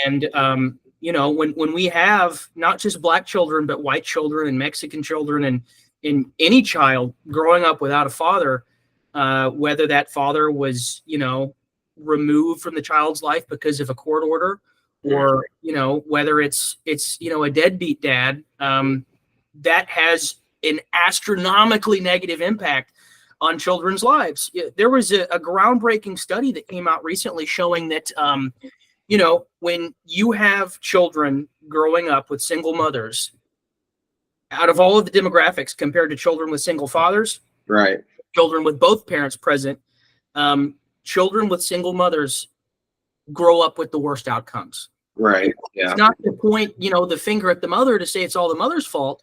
And when we have not just black children, but white children and Mexican children and in any child growing up without a father, whether that father was, removed from the child's life because of a court order, or, whether it's a deadbeat dad, that has an astronomically negative impact on children's lives. There was a groundbreaking study that came out recently showing that, when you have children growing up with single mothers, out of all of the demographics compared to children with single fathers, right, children with both parents present, children with single mothers grow up with the worst outcomes. Right. Yeah. It's not to point, the finger at the mother to say it's all the mother's fault,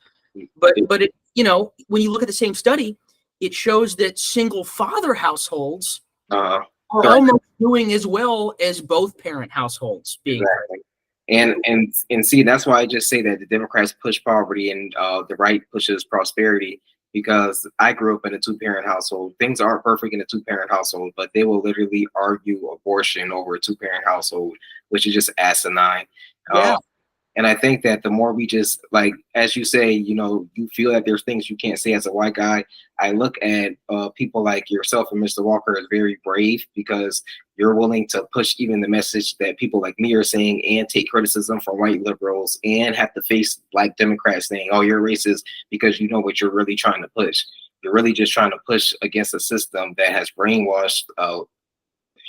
but it, when you look at the same study, it shows that single father households are almost doing as well as both parent households being. Exactly. And see, that's why I just say that the Democrats push poverty and the right pushes prosperity, because I grew up in a two-parent household. Things aren't perfect in a two-parent household, but they will literally argue abortion over a two-parent household, which is just asinine. Yeah. And I think that the more we just, like, as you say, you feel that there's things you can't say as a white guy. I look at people like yourself and Mr. Walker as very brave, because you're willing to push even the message that people like me are saying and take criticism from white liberals and have to face black Democrats saying, oh, you're racist, because you know what you're really trying to push. You're really just trying to push against a system that has brainwashed a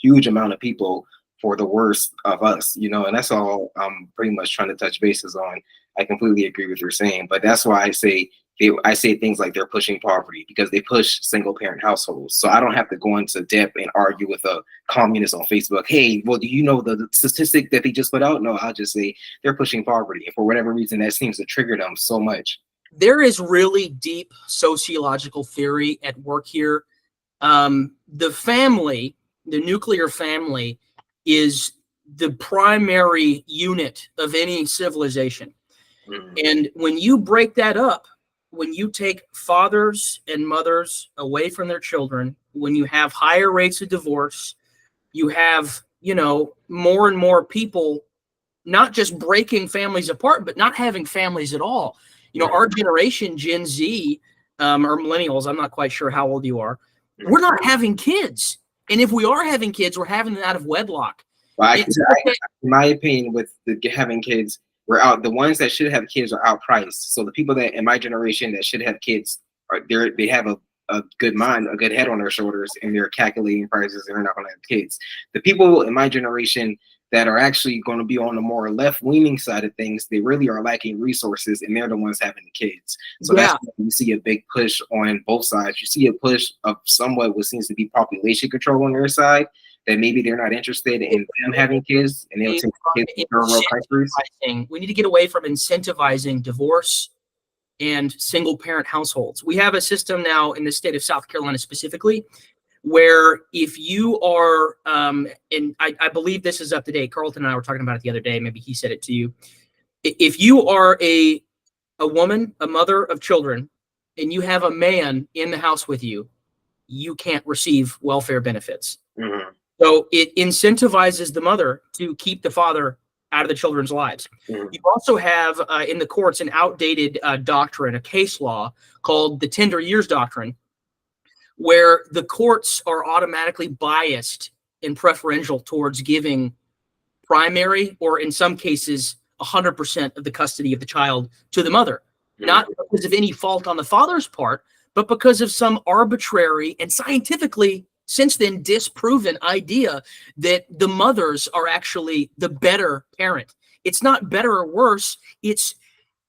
huge amount of people for the worst of us, and that's all I'm pretty much trying to touch bases on. I completely agree with what you're saying, but that's why I say things like they're pushing poverty, because they push single parent households. So I don't have to go into depth and argue with a communist on Facebook. Hey, well, do you know the statistic that they just put out? No, I'll just say they're pushing poverty. And for whatever reason, that seems to trigger them so much. There is really deep sociological theory at work here. The family, the nuclear family, is the primary unit of any civilization. And when you break that up, when you take fathers and mothers away from their children, when you have higher rates of divorce, you have, more and more people not just breaking families apart, but not having families at all. Our generation, Gen Z, or millennials, I'm not quite sure how old you are, we're not having kids. And if we are having kids, we're having them out of wedlock. Well, in my opinion, with having kids, the ones that should have kids are outpriced. So the people that in my generation that should have kids they have a good mind, a good head on their shoulders, and they're calculating prices, and they're not going to have kids. The people in my generation that are actually going to be on the more left-leaning side of things, they really are lacking resources, and they're the ones having the kids. So that's why you see a big push on both sides. You see a push of somewhat what seems to be population control on their side, that maybe they're not interested in them having kids, and they'll take kids to third world countries. We need to get away from incentivizing divorce and single-parent households. We have a system now in the state of South Carolina specifically, where if you are, and I believe this is up to date, Carlton and I were talking about it the other day, maybe he said it to you. If you are a woman, a mother of children, and you have a man in the house with you, you can't receive welfare benefits. Mm-hmm. So it incentivizes the mother to keep the father out of the children's lives. Mm-hmm. You also have in the courts an outdated doctrine, a case law called the tender years doctrine, where the courts are automatically biased and preferential towards giving primary, or in some cases, 100% of the custody of the child to the mother, not because of any fault on the father's part, but because of some arbitrary and scientifically since then disproven idea that the mothers are actually the better parent. It's not better or worse. It's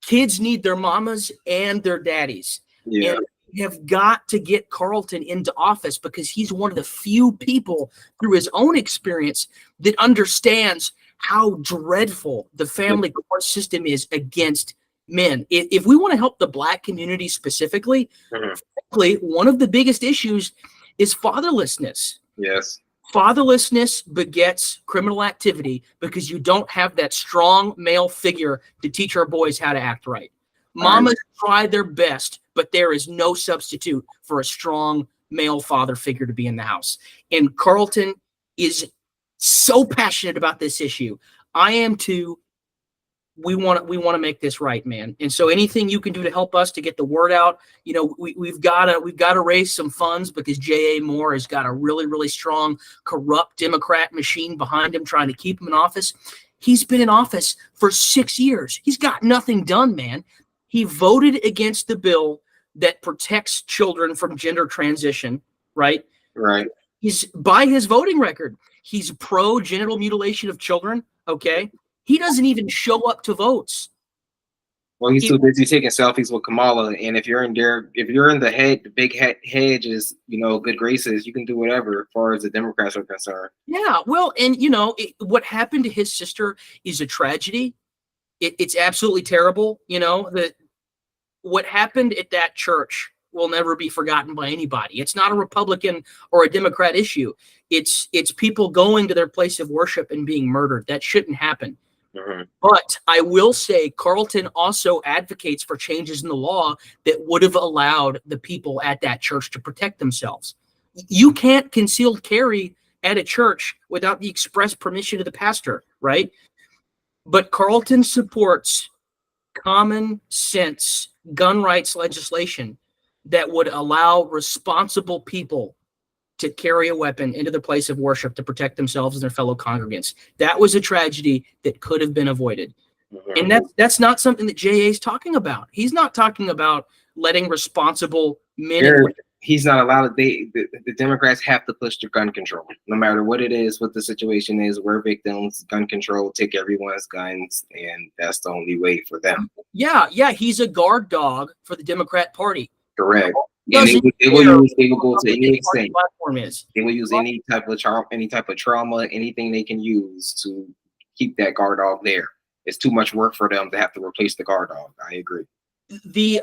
kids need their mamas and their daddies. Yeah. And we have got to get Carlton into office, because he's one of the few people through his own experience that understands how dreadful the family court system is against men. If we want to help the Black community specifically, frankly, one of the biggest issues is fatherlessness. Yes. Fatherlessness begets criminal activity because you don't have that strong male figure to teach our boys how to act right. Mamas try their best, but there is no substitute for a strong male father figure to be in the house. And Carlton is so passionate about this issue. I am too. We want to make this right, man. And so anything you can do to help us to get the word out, we've got to raise some funds, because J.A. Moore has got a really, really strong corrupt Democrat machine behind him trying to keep him in office. He's been in office for 6 years. He's got nothing done, man. He voted against the bill that protects children from gender transition, right? Right. He's, by his voting record, he's pro genital mutilation of children, okay? He doesn't even show up to votes. Well, he's too busy taking selfies with Kamala, and if you're in the big hedge is, good graces, you can do whatever as far as the Democrats are concerned. Yeah, well, and what happened to his sister is a tragedy. It's absolutely terrible. That what happened at that church will never be forgotten by anybody. It's not a Republican or a Democrat issue. It's people going to their place of worship and being murdered. That shouldn't happen. Mm-hmm. But I will say Carlton also advocates for changes in the law that would have allowed the people at that church to protect themselves. You can't concealed carry at a church without the express permission of the pastor, right? But Carlton supports common sense gun rights legislation that would allow responsible people to carry a weapon into their place of worship to protect themselves and their fellow congregants. That was a tragedy that could have been avoided. Mm-hmm. And that's not something that JA is talking about. He's not talking about letting responsible men. He's not allowed. The Democrats have to push the gun control, no matter what it is, what the situation is. We're victims. Gun control, take everyone's guns, and that's the only way for them. Yeah. He's a guard dog for the Democrat Party. Correct. And they will go to any extent. They will use any type of trauma, anything they can use to keep that guard dog there. It's too much work for them to have to replace the guard dog. I agree. The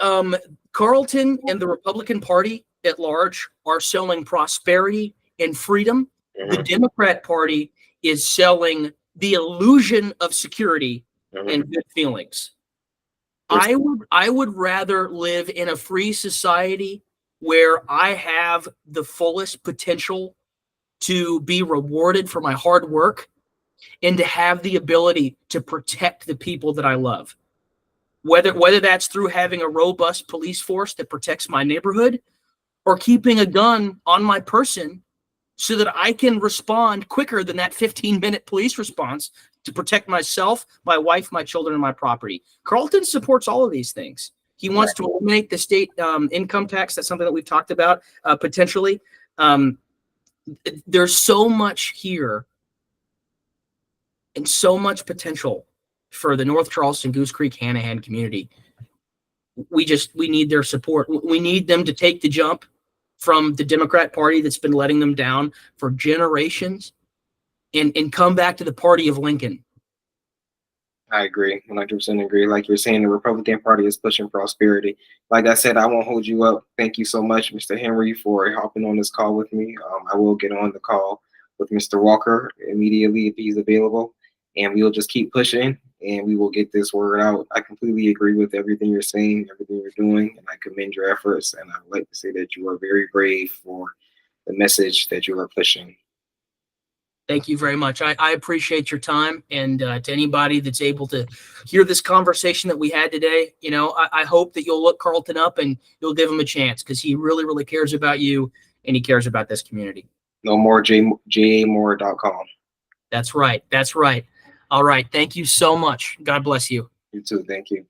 Carlton and the Republican Party at large are selling prosperity and freedom. Mm-hmm. The Democrat Party is selling the illusion of security and good feelings. I would rather live in a free society where I have the fullest potential to be rewarded for my hard work and to have the ability to protect the people that I love. Whether that's through having a robust police force that protects my neighborhood, or keeping a gun on my person so that I can respond quicker than that 15-minute police response to protect myself, my wife, my children, and my property. Carlton supports all of these things. He wants to eliminate the state income tax. That's something that we've talked about potentially. There's so much here and so much potential for the North Charleston, Goose Creek, Hanahan community. We need their support. We need them to take the jump from the Democrat Party that's been letting them down for generations and come back to the party of Lincoln. I agree. 100% agree. Like you're saying, the Republican Party is pushing prosperity. Like I said, I won't hold you up. Thank you so much, Mr. Henry, for hopping on this call with me. I will get on the call with Mr. Walker immediately if he's available, and we'll just keep pushing, and we will get this word out. I completely agree with everything you're saying, everything you're doing, and I commend your efforts, and I would like to say that you are very brave for the message that you are pushing. Thank you very much. I appreciate your time, and to anybody that's able to hear this conversation that we had today, I hope that you'll look Carlton up and you'll give him a chance, because he really, really cares about you and he cares about this community. No more jamore.com. That's right. All right. Thank you so much. God bless you. You too. Thank you.